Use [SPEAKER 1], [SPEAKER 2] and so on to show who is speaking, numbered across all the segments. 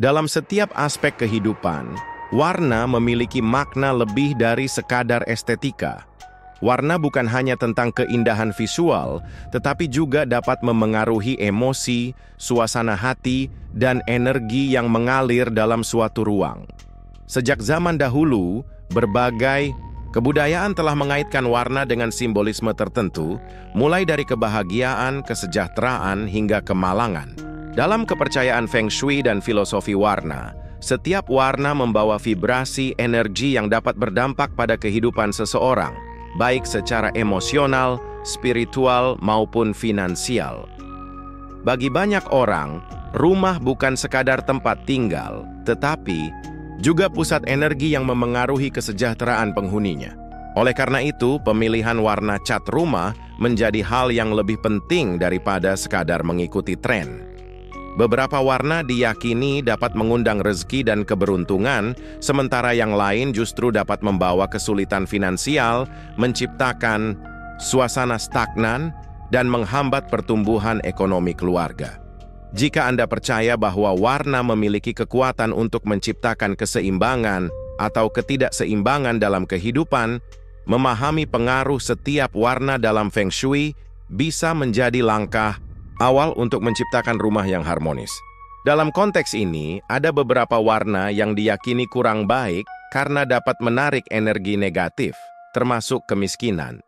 [SPEAKER 1] Dalam setiap aspek kehidupan, warna memiliki makna lebih dari sekadar estetika. Warna bukan hanya tentang keindahan visual, tetapi juga dapat memengaruhi emosi, suasana hati, dan energi yang mengalir dalam suatu ruang. Sejak zaman dahulu, berbagai kebudayaan telah mengaitkan warna dengan simbolisme tertentu, mulai dari kebahagiaan, kesejahteraan, hingga kemalangan. Dalam kepercayaan Feng Shui dan filosofi warna, setiap warna membawa vibrasi energi yang dapat berdampak pada kehidupan seseorang, baik secara emosional, spiritual, maupun finansial. Bagi banyak orang, rumah bukan sekadar tempat tinggal, tetapi juga pusat energi yang memengaruhi kesejahteraan penghuninya. Oleh karena itu, pemilihan warna cat rumah menjadi hal yang lebih penting daripada sekadar mengikuti tren. Beberapa warna diyakini dapat mengundang rezeki dan keberuntungan, sementara yang lain justru dapat membawa kesulitan finansial, menciptakan suasana stagnan, dan menghambat pertumbuhan ekonomi keluarga. Jika Anda percaya bahwa warna memiliki kekuatan untuk menciptakan keseimbangan atau ketidakseimbangan dalam kehidupan, memahami pengaruh setiap warna dalam Feng Shui bisa menjadi langkah awal untuk menciptakan rumah yang harmonis. Dalam konteks ini, ada beberapa warna yang diyakini kurang baik karena dapat menarik energi negatif, termasuk kemiskinan.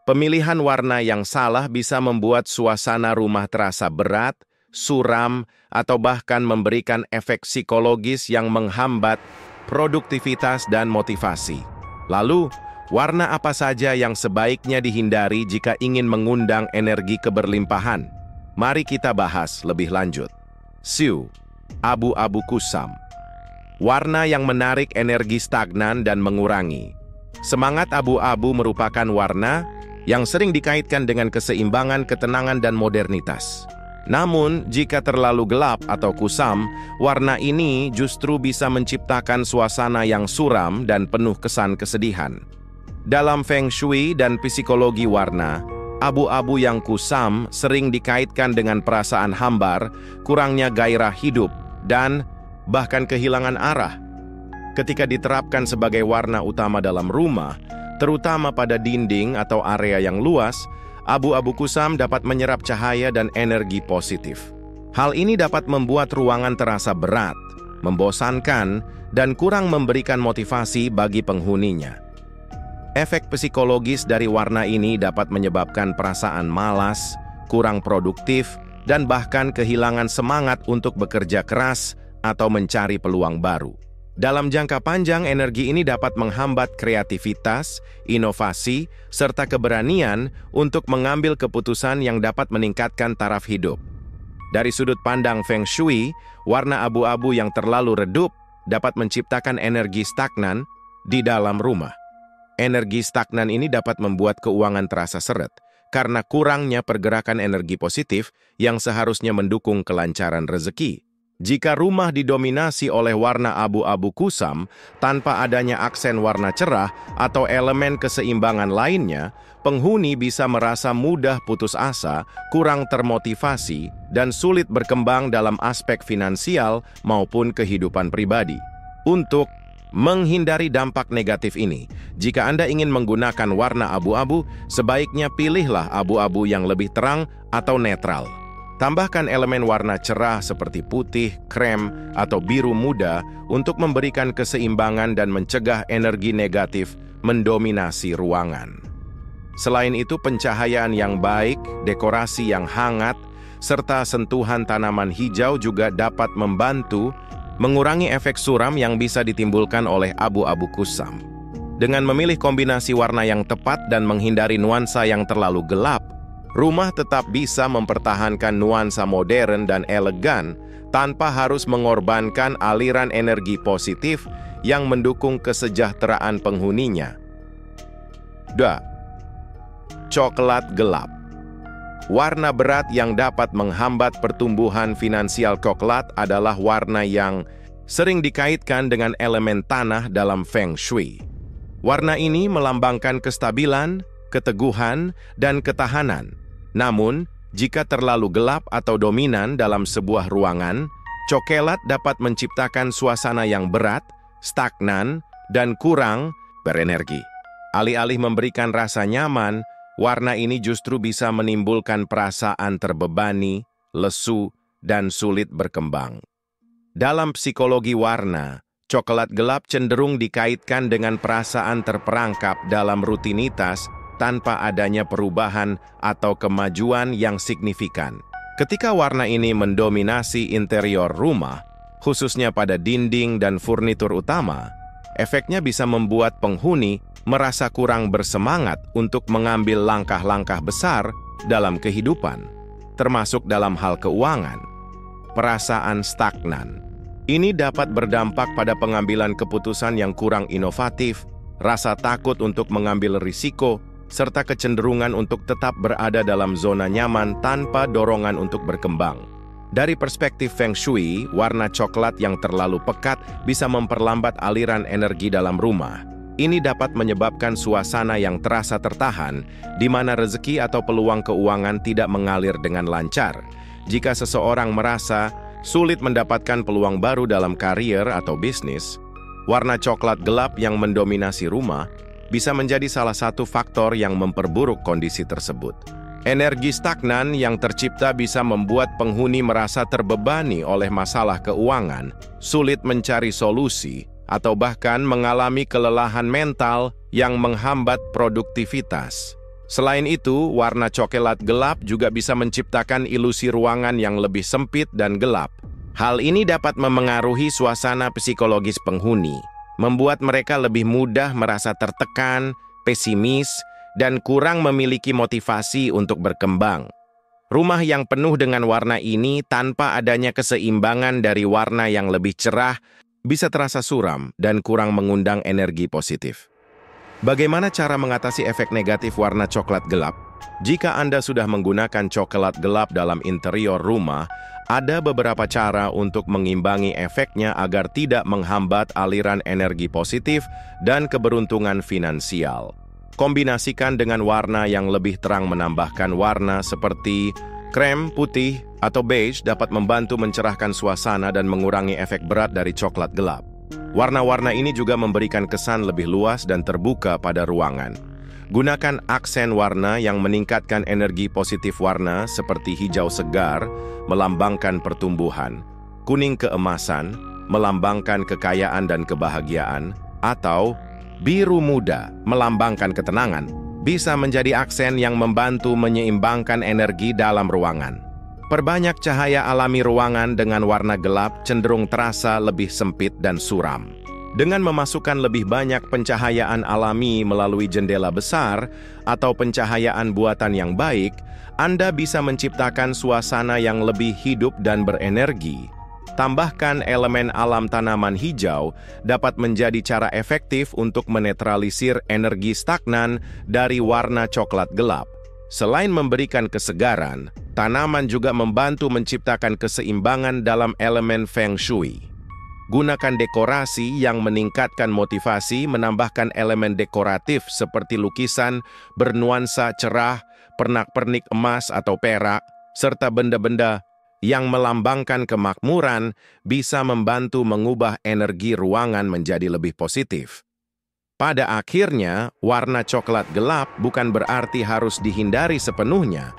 [SPEAKER 1] Pemilihan warna yang salah bisa membuat suasana rumah terasa berat, suram, atau bahkan memberikan efek psikologis yang menghambat produktivitas dan motivasi. Lalu, warna apa saja yang sebaiknya dihindari jika ingin mengundang energi keberlimpahan? Mari kita bahas lebih lanjut. Siu, abu-abu kusam. Warna yang menarik energi stagnan dan mengurangi. Semangat abu-abu merupakan warna yang sering dikaitkan dengan keseimbangan, ketenangan, dan modernitas. Namun, jika terlalu gelap atau kusam, warna ini justru bisa menciptakan suasana yang suram dan penuh kesan kesedihan. Dalam Feng Shui dan psikologi warna, abu-abu yang kusam sering dikaitkan dengan perasaan hambar, kurangnya gairah hidup, dan bahkan kehilangan arah. Ketika diterapkan sebagai warna utama dalam rumah, terutama pada dinding atau area yang luas, abu-abu kusam dapat menyerap cahaya dan energi positif. Hal ini dapat membuat ruangan terasa berat, membosankan, dan kurang memberikan motivasi bagi penghuninya. Efek psikologis dari warna ini dapat menyebabkan perasaan malas, kurang produktif, dan bahkan kehilangan semangat untuk bekerja keras atau mencari peluang baru. Dalam jangka panjang, energi ini dapat menghambat kreativitas, inovasi, serta keberanian untuk mengambil keputusan yang dapat meningkatkan taraf hidup. Dari sudut pandang Feng Shui, warna abu-abu yang terlalu redup dapat menciptakan energi stagnan di dalam rumah. Energi stagnan ini dapat membuat keuangan terasa seret, karena kurangnya pergerakan energi positif yang seharusnya mendukung kelancaran rezeki. Jika rumah didominasi oleh warna abu-abu kusam, tanpa adanya aksen warna cerah atau elemen keseimbangan lainnya, penghuni bisa merasa mudah putus asa, kurang termotivasi, dan sulit berkembang dalam aspek finansial maupun kehidupan pribadi. Untuk menghindari dampak negatif ini, jika Anda ingin menggunakan warna abu-abu, sebaiknya pilihlah abu-abu yang lebih terang atau netral. Tambahkan elemen warna cerah seperti putih, krem, atau biru muda untuk memberikan keseimbangan dan mencegah energi negatif mendominasi ruangan. Selain itu, pencahayaan yang baik, dekorasi yang hangat, serta sentuhan tanaman hijau juga dapat membantu mengurangi efek suram yang bisa ditimbulkan oleh abu-abu kusam. Dengan memilih kombinasi warna yang tepat dan menghindari nuansa yang terlalu gelap, rumah tetap bisa mempertahankan nuansa modern dan elegan tanpa harus mengorbankan aliran energi positif yang mendukung kesejahteraan penghuninya. 2. Coklat gelap. Warna berat yang dapat menghambat pertumbuhan finansial coklat adalah warna yang sering dikaitkan dengan elemen tanah dalam Feng Shui. Warna ini melambangkan kestabilan, keteguhan, dan ketahanan. Namun, jika terlalu gelap atau dominan dalam sebuah ruangan, Coklat dapat menciptakan suasana yang berat, stagnan, dan kurang berenergi. Alih-alih memberikan rasa nyaman, warna ini justru bisa menimbulkan perasaan terbebani, lesu, dan sulit berkembang. Dalam psikologi warna, coklat gelap cenderung dikaitkan dengan perasaan terperangkap dalam rutinitas tanpa adanya perubahan atau kemajuan yang signifikan. Ketika warna ini mendominasi interior rumah, khususnya pada dinding dan furnitur utama, efeknya bisa membuat penghuni merasa kurang bersemangat untuk mengambil langkah-langkah besar dalam kehidupan, termasuk dalam hal keuangan. Perasaan stagnan. Ini dapat berdampak pada pengambilan keputusan yang kurang inovatif, rasa takut untuk mengambil risiko, serta kecenderungan untuk tetap berada dalam zona nyaman tanpa dorongan untuk berkembang. Dari perspektif Feng Shui, warna coklat yang terlalu pekat bisa memperlambat aliran energi dalam rumah. Ini dapat menyebabkan suasana yang terasa tertahan, di mana rezeki atau peluang keuangan tidak mengalir dengan lancar. Jika seseorang merasa sulit mendapatkan peluang baru dalam karier atau bisnis, warna coklat gelap yang mendominasi rumah bisa menjadi salah satu faktor yang memperburuk kondisi tersebut. Energi stagnan yang tercipta bisa membuat penghuni merasa terbebani oleh masalah keuangan, sulit mencari solusi, atau bahkan mengalami kelelahan mental yang menghambat produktivitas. Selain itu, warna coklat gelap juga bisa menciptakan ilusi ruangan yang lebih sempit dan gelap. Hal ini dapat memengaruhi suasana psikologis penghuni, membuat mereka lebih mudah merasa tertekan, pesimis, dan kurang memiliki motivasi untuk berkembang. Rumah yang penuh dengan warna ini tanpa adanya keseimbangan dari warna yang lebih cerah bisa terasa suram dan kurang mengundang energi positif. Bagaimana cara mengatasi efek negatif warna coklat gelap? Jika Anda sudah menggunakan coklat gelap dalam interior rumah, ada beberapa cara untuk mengimbangi efeknya agar tidak menghambat aliran energi positif dan keberuntungan finansial. Kombinasikan dengan warna yang lebih terang. Menambahkan warna seperti krem, putih, atau beige dapat membantu mencerahkan suasana dan mengurangi efek berat dari coklat gelap. Warna-warna ini juga memberikan kesan lebih luas dan terbuka pada ruangan. Gunakan aksen warna yang meningkatkan energi positif. Warna seperti hijau segar melambangkan pertumbuhan, kuning keemasan melambangkan kekayaan dan kebahagiaan, atau biru muda melambangkan ketenangan, bisa menjadi aksen yang membantu menyeimbangkan energi dalam ruangan. Perbanyak cahaya alami. Ruangan dengan warna gelap cenderung terasa lebih sempit dan suram. Dengan memasukkan lebih banyak pencahayaan alami melalui jendela besar atau pencahayaan buatan yang baik, Anda bisa menciptakan suasana yang lebih hidup dan berenergi. Tambahkan elemen alam. Tanaman hijau dapat menjadi cara efektif untuk menetralisir energi stagnan dari warna coklat gelap. Selain memberikan kesegaran, tanaman juga membantu menciptakan keseimbangan dalam elemen Feng Shui. Gunakan dekorasi yang meningkatkan motivasi. Menambahkan elemen dekoratif seperti lukisan bernuansa cerah, pernak-pernik emas atau perak, serta benda-benda yang melambangkan kemakmuran bisa membantu mengubah energi ruangan menjadi lebih positif. Pada akhirnya, warna coklat gelap bukan berarti harus dihindari sepenuhnya,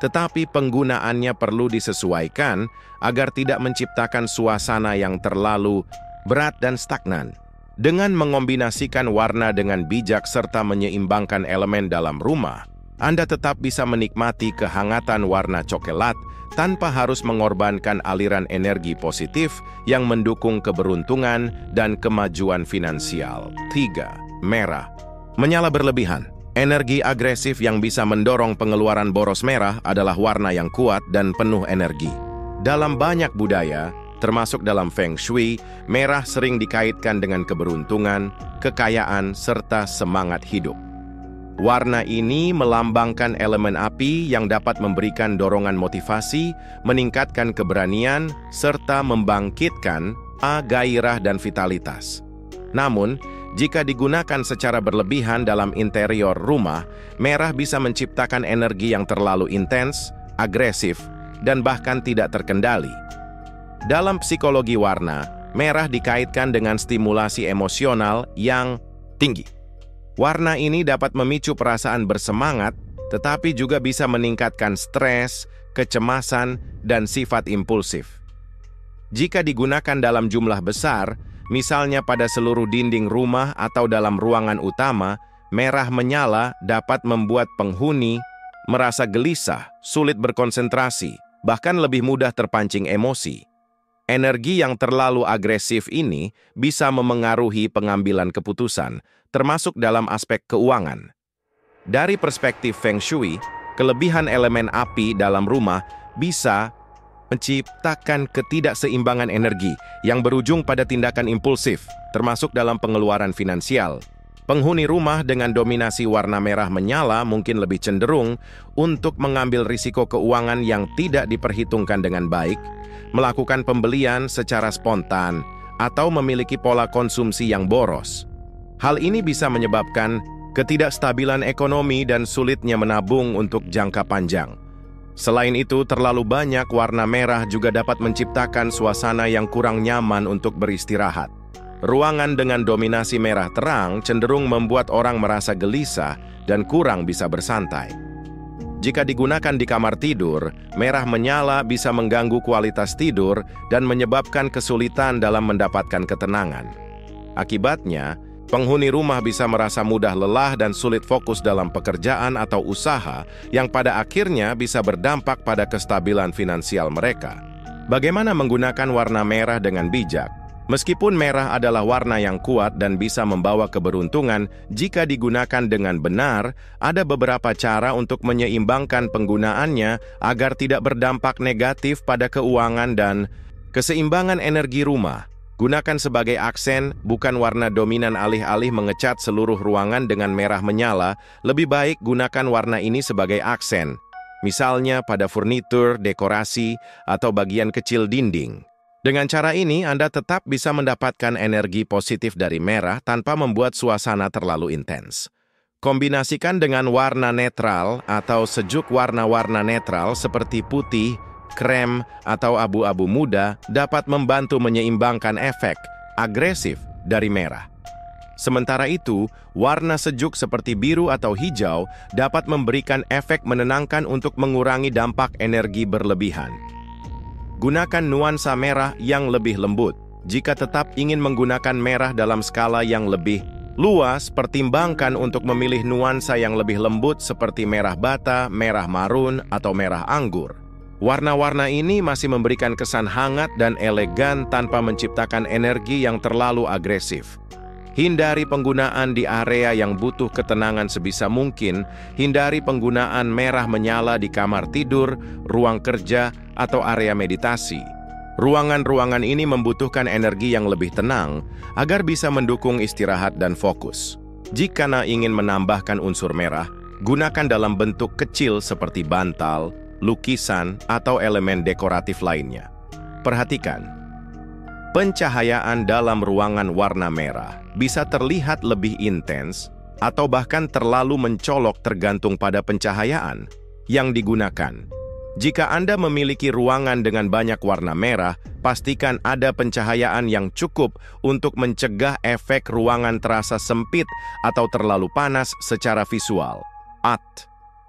[SPEAKER 1] tetapi penggunaannya perlu disesuaikan agar tidak menciptakan suasana yang terlalu berat dan stagnan. Dengan mengombinasikan warna dengan bijak serta menyeimbangkan elemen dalam rumah, Anda tetap bisa menikmati kehangatan warna coklat tanpa harus mengorbankan aliran energi positif yang mendukung keberuntungan dan kemajuan finansial. 3. Merah. Menyala berlebihan. Energi agresif yang bisa mendorong pengeluaran boros. Merah adalah warna yang kuat dan penuh energi. Dalam banyak budaya, termasuk dalam Feng Shui, merah sering dikaitkan dengan keberuntungan, kekayaan, serta semangat hidup. Warna ini melambangkan elemen api yang dapat memberikan dorongan motivasi, meningkatkan keberanian, serta membangkitkan gairah dan vitalitas. Namun, jika digunakan secara berlebihan dalam interior rumah, merah bisa menciptakan energi yang terlalu intens, agresif, dan bahkan tidak terkendali. Dalam psikologi warna, merah dikaitkan dengan stimulasi emosional yang tinggi. Warna ini dapat memicu perasaan bersemangat, tetapi juga bisa meningkatkan stres, kecemasan, dan sifat impulsif. Jika digunakan dalam jumlah besar, misalnya pada seluruh dinding rumah atau dalam ruangan utama, merah menyala dapat membuat penghuni merasa gelisah, sulit berkonsentrasi, bahkan lebih mudah terpancing emosi. Energi yang terlalu agresif ini bisa memengaruhi pengambilan keputusan, termasuk dalam aspek keuangan. Dari perspektif Feng Shui, kelebihan elemen api dalam rumah bisa menciptakan ketidakseimbangan energi yang berujung pada tindakan impulsif, termasuk dalam pengeluaran finansial. Penghuni rumah dengan dominasi warna merah menyala mungkin lebih cenderung untuk mengambil risiko keuangan yang tidak diperhitungkan dengan baik, melakukan pembelian secara spontan, atau memiliki pola konsumsi yang boros. Hal ini bisa menyebabkan ketidakstabilan ekonomi dan sulitnya menabung untuk jangka panjang. Selain itu, terlalu banyak warna merah juga dapat menciptakan suasana yang kurang nyaman untuk beristirahat. Ruangan dengan dominasi merah terang cenderung membuat orang merasa gelisah dan kurang bisa bersantai. Jika digunakan di kamar tidur, merah menyala bisa mengganggu kualitas tidur dan menyebabkan kesulitan dalam mendapatkan ketenangan. Akibatnya, penghuni rumah bisa merasa mudah lelah dan sulit fokus dalam pekerjaan atau usaha yang pada akhirnya bisa berdampak pada kestabilan finansial mereka. Bagaimana menggunakan warna merah dengan bijak? Meskipun merah adalah warna yang kuat dan bisa membawa keberuntungan, jika digunakan dengan benar, ada beberapa cara untuk menyeimbangkan penggunaannya agar tidak berdampak negatif pada keuangan dan keseimbangan energi rumah. Gunakan sebagai aksen, bukan warna dominan. Alih-alih mengecat seluruh ruangan dengan merah menyala, lebih baik gunakan warna ini sebagai aksen, misalnya pada furnitur, dekorasi, atau bagian kecil dinding. Dengan cara ini, Anda tetap bisa mendapatkan energi positif dari merah tanpa membuat suasana terlalu intens. Kombinasikan dengan warna netral atau sejuk. Warna-warna netral seperti putih, krem, atau abu-abu muda dapat membantu menyeimbangkan efek agresif dari merah. Sementara itu, warna sejuk seperti biru atau hijau dapat memberikan efek menenangkan untuk mengurangi dampak energi berlebihan. Gunakan nuansa merah yang lebih lembut. Jika tetap ingin menggunakan merah dalam skala yang lebih luas, pertimbangkan untuk memilih nuansa yang lebih lembut seperti merah bata, merah marun, atau merah anggur. Warna-warna ini masih memberikan kesan hangat dan elegan tanpa menciptakan energi yang terlalu agresif. Hindari penggunaan di area yang butuh ketenangan sebisa mungkin. Hindari penggunaan merah menyala di kamar tidur, ruang kerja, atau area meditasi. Ruangan-ruangan ini membutuhkan energi yang lebih tenang agar bisa mendukung istirahat dan fokus. Jika Anda ingin menambahkan unsur merah, gunakan dalam bentuk kecil seperti bantal, lukisan, atau elemen dekoratif lainnya. Perhatikan, pencahayaan dalam ruangan warna merah bisa terlihat lebih intens atau bahkan terlalu mencolok tergantung pada pencahayaan yang digunakan. Jika Anda memiliki ruangan dengan banyak warna merah, pastikan ada pencahayaan yang cukup untuk mencegah efek ruangan terasa sempit atau terlalu panas secara visual.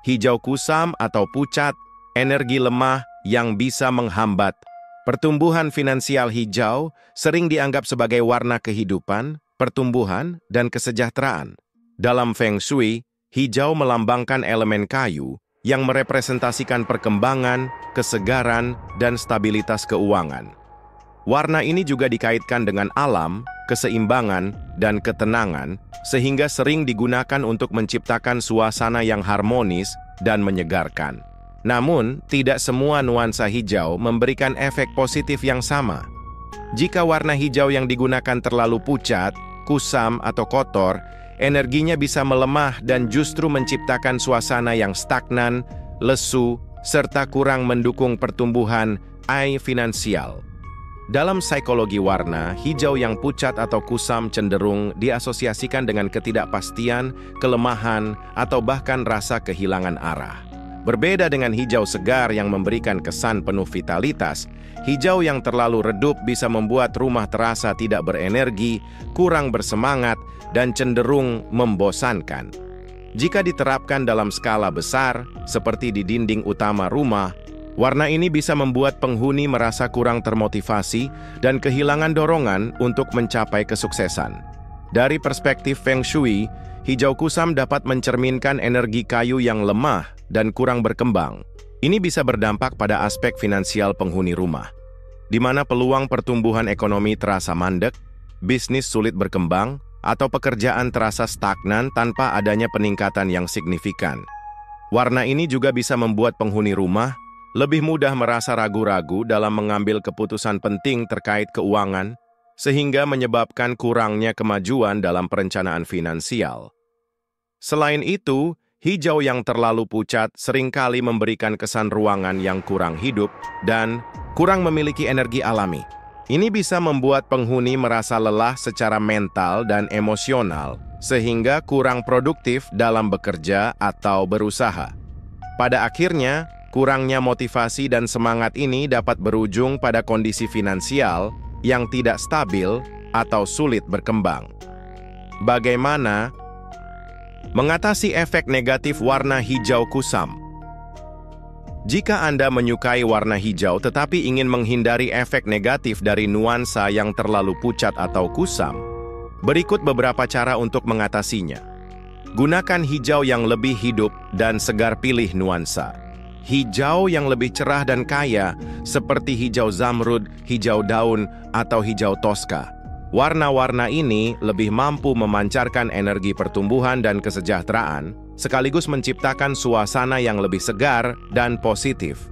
[SPEAKER 1] Hijau kusam atau pucat, energi lemah yang bisa menghambat pertumbuhan finansial. Hijau sering dianggap sebagai warna kehidupan, pertumbuhan, dan kesejahteraan. Dalam Feng Shui, hijau melambangkan elemen kayu yang merepresentasikan perkembangan, kesegaran, dan stabilitas keuangan. Warna ini juga dikaitkan dengan alam, keseimbangan, dan ketenangan, sehingga sering digunakan untuk menciptakan suasana yang harmonis dan menyegarkan. Namun, tidak semua nuansa hijau memberikan efek positif yang sama. Jika warna hijau yang digunakan terlalu pucat, kusam, atau kotor, energinya bisa melemah dan justru menciptakan suasana yang stagnan, lesu, serta kurang mendukung pertumbuhan finansial. Dalam psikologi warna, hijau yang pucat atau kusam cenderung diasosiasikan dengan ketidakpastian, kelemahan, atau bahkan rasa kehilangan arah. Berbeda dengan hijau segar yang memberikan kesan penuh vitalitas, hijau yang terlalu redup bisa membuat rumah terasa tidak berenergi, kurang bersemangat, dan cenderung membosankan. Jika diterapkan dalam skala besar, seperti di dinding utama rumah, warna ini bisa membuat penghuni merasa kurang termotivasi dan kehilangan dorongan untuk mencapai kesuksesan. Dari perspektif Feng Shui, hijau kusam dapat mencerminkan energi kayu yang lemah dan kurang berkembang. Ini bisa berdampak pada aspek finansial penghuni rumah, di mana peluang pertumbuhan ekonomi terasa mandek, bisnis sulit berkembang, atau pekerjaan terasa stagnan tanpa adanya peningkatan yang signifikan. Warna ini juga bisa membuat penghuni rumah lebih mudah merasa ragu-ragu dalam mengambil keputusan penting terkait keuangan, sehingga menyebabkan kurangnya kemajuan dalam perencanaan finansial. Selain itu, hijau yang terlalu pucat seringkali memberikan kesan ruangan yang kurang hidup dan kurang memiliki energi alami. Ini bisa membuat penghuni merasa lelah secara mental dan emosional, sehingga kurang produktif dalam bekerja atau berusaha. Pada akhirnya, kurangnya motivasi dan semangat ini dapat berujung pada kondisi finansial yang tidak stabil atau sulit berkembang. Bagaimana mengatasi efek negatif warna hijau kusam? Jika Anda menyukai warna hijau tetapi ingin menghindari efek negatif dari nuansa yang terlalu pucat atau kusam, berikut beberapa cara untuk mengatasinya. Gunakan hijau yang lebih hidup dan segar. Pilih nuansa hijau yang lebih cerah dan kaya, seperti hijau zamrud, hijau daun, atau hijau toska. Warna-warna ini lebih mampu memancarkan energi pertumbuhan dan kesejahteraan, sekaligus menciptakan suasana yang lebih segar dan positif.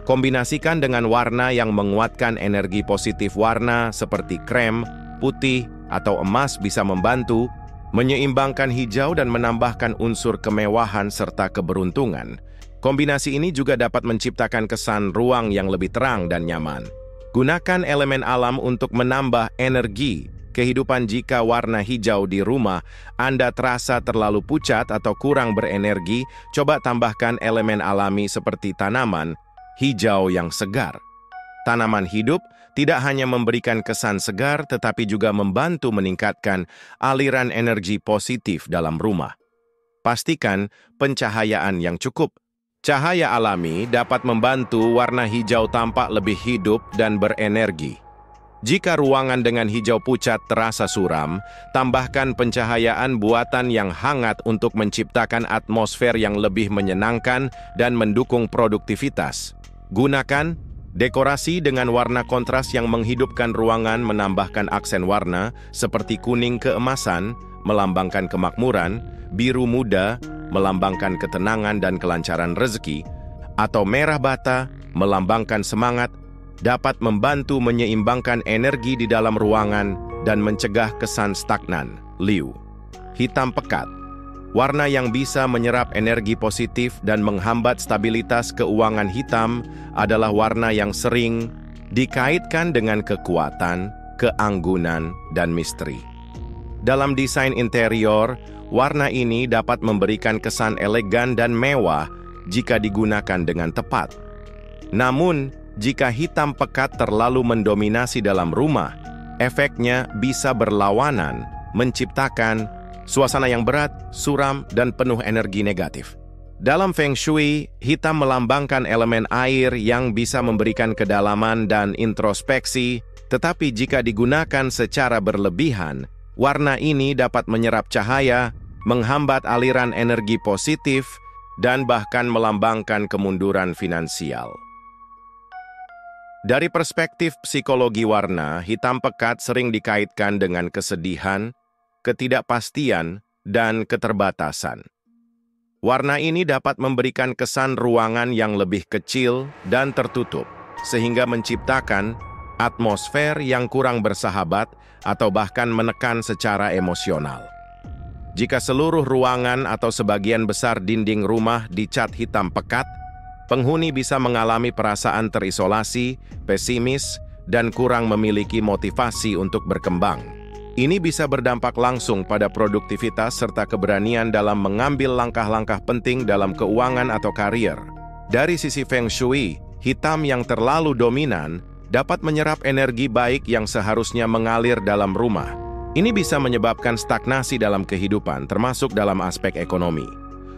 [SPEAKER 1] Kombinasikan dengan warna yang menguatkan energi positif. Warna seperti krem, putih, atau emas bisa membantu menyeimbangkan hijau dan menambahkan unsur kemewahan serta keberuntungan. Kombinasi ini juga dapat menciptakan kesan ruang yang lebih terang dan nyaman. Gunakan elemen alam untuk menambah energi kehidupan. Jika warna hijau di rumah Anda terasa terlalu pucat atau kurang berenergi, coba tambahkan elemen alami seperti tanaman hijau yang segar. Tanaman hidup tidak hanya memberikan kesan segar, tetapi juga membantu meningkatkan aliran energi positif dalam rumah. Pastikan pencahayaan yang cukup. Cahaya alami dapat membantu warna hijau tampak lebih hidup dan berenergi. Jika ruangan dengan hijau pucat terasa suram, tambahkan pencahayaan buatan yang hangat untuk menciptakan atmosfer yang lebih menyenangkan dan mendukung produktivitas. Gunakan dekorasi dengan warna kontras yang menghidupkan ruangan. Menambahkan aksen warna seperti kuning keemasan, melambangkan kemakmuran, biru muda, melambangkan ketenangan dan kelancaran rezeki, atau merah bata, melambangkan semangat, dapat membantu menyeimbangkan energi di dalam ruangan dan mencegah kesan stagnan. Liu, hitam pekat, warna yang bisa menyerap energi positif dan menghambat stabilitas keuangan. Hitam adalah warna yang sering dikaitkan dengan kekuatan, keanggunan, dan misteri. Dalam desain interior, warna ini dapat memberikan kesan elegan dan mewah jika digunakan dengan tepat. Namun, jika hitam pekat terlalu mendominasi dalam rumah, efeknya bisa berlawanan, menciptakan suasana yang berat, suram, dan penuh energi negatif. Dalam Feng Shui, hitam melambangkan elemen air yang bisa memberikan kedalaman dan introspeksi, tetapi jika digunakan secara berlebihan, warna ini dapat menyerap cahaya, menghambat aliran energi positif, dan bahkan melambangkan kemunduran finansial. Dari perspektif psikologi warna, hitam pekat sering dikaitkan dengan kesedihan, ketidakpastian, dan keterbatasan. Warna ini dapat memberikan kesan ruangan yang lebih kecil dan tertutup, sehingga menciptakan atmosfer yang kurang bersahabat atau bahkan menekan secara emosional. Jika seluruh ruangan atau sebagian besar dinding rumah dicat hitam pekat, penghuni bisa mengalami perasaan terisolasi, pesimis, dan kurang memiliki motivasi untuk berkembang. Ini bisa berdampak langsung pada produktivitas serta keberanian dalam mengambil langkah-langkah penting dalam keuangan atau karier. Dari sisi Feng Shui, hitam yang terlalu dominan dapat menyerap energi baik yang seharusnya mengalir dalam rumah. Ini bisa menyebabkan stagnasi dalam kehidupan, termasuk dalam aspek ekonomi.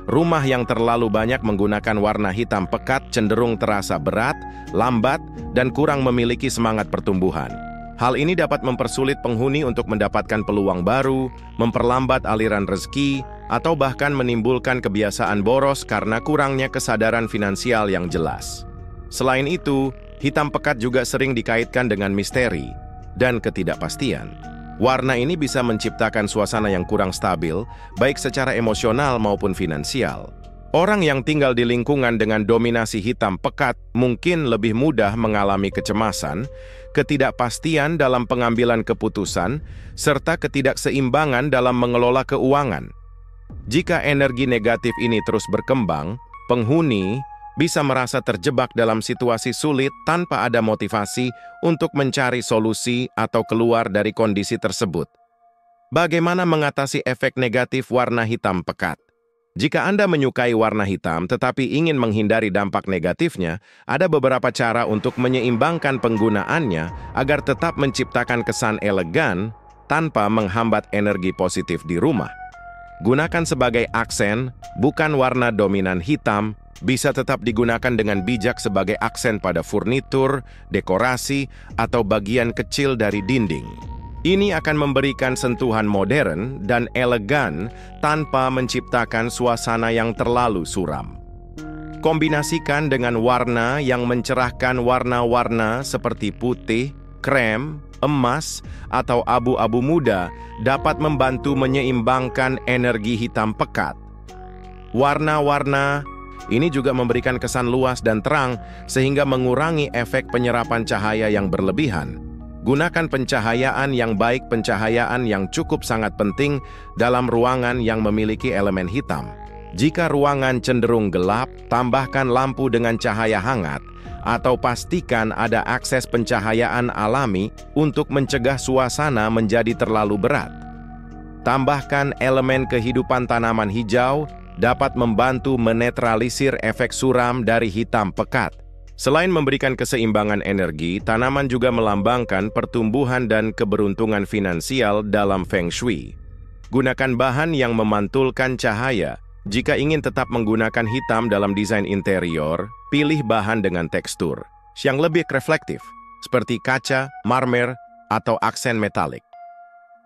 [SPEAKER 1] Rumah yang terlalu banyak menggunakan warna hitam pekat cenderung terasa berat, lambat, dan kurang memiliki semangat pertumbuhan. Hal ini dapat mempersulit penghuni untuk mendapatkan peluang baru, memperlambat aliran rezeki, atau bahkan menimbulkan kebiasaan boros karena kurangnya kesadaran finansial yang jelas. Selain itu, hitam pekat juga sering dikaitkan dengan misteri dan ketidakpastian. Warna ini bisa menciptakan suasana yang kurang stabil, baik secara emosional maupun finansial. Orang yang tinggal di lingkungan dengan dominasi hitam pekat mungkin lebih mudah mengalami kecemasan, ketidakpastian dalam pengambilan keputusan, serta ketidakseimbangan dalam mengelola keuangan. Jika energi negatif ini terus berkembang, penghuni bisa merasa terjebak dalam situasi sulit tanpa ada motivasi untuk mencari solusi atau keluar dari kondisi tersebut. Bagaimana mengatasi efek negatif warna hitam pekat? Jika Anda menyukai warna hitam tetapi ingin menghindari dampak negatifnya, ada beberapa cara untuk menyeimbangkan penggunaannya agar tetap menciptakan kesan elegan tanpa menghambat energi positif di rumah. Gunakan sebagai aksen, bukan warna dominan hitam, bisa tetap digunakan dengan bijak sebagai aksen pada furnitur, dekorasi, atau bagian kecil dari dinding. Ini akan memberikan sentuhan modern dan elegan tanpa menciptakan suasana yang terlalu suram. Kombinasikan dengan warna yang mencerahkan warna-warna seperti putih, krem, emas, atau abu-abu muda dapat membantu menyeimbangkan energi hitam pekat. Warna-warna ini juga memberikan kesan luas dan terang sehingga mengurangi efek penyerapan cahaya yang berlebihan. Gunakan pencahayaan yang baik. Pencahayaan yang cukup sangat penting dalam ruangan yang memiliki elemen hitam. Jika ruangan cenderung gelap, tambahkan lampu dengan cahaya hangat atau pastikan ada akses pencahayaan alami untuk mencegah suasana menjadi terlalu berat. Tambahkan elemen kehidupan. Tanaman hijau dapat membantu menetralisir efek suram dari hitam pekat. Selain memberikan keseimbangan energi, tanaman juga melambangkan pertumbuhan dan keberuntungan finansial dalam Feng Shui. Gunakan bahan yang memantulkan cahaya. Jika ingin tetap menggunakan hitam dalam desain interior, pilih bahan dengan tekstur yang lebih reflektif, seperti kaca, marmer, atau aksen metalik.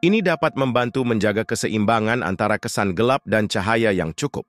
[SPEAKER 1] Ini dapat membantu menjaga keseimbangan antara kesan gelap dan cahaya yang cukup.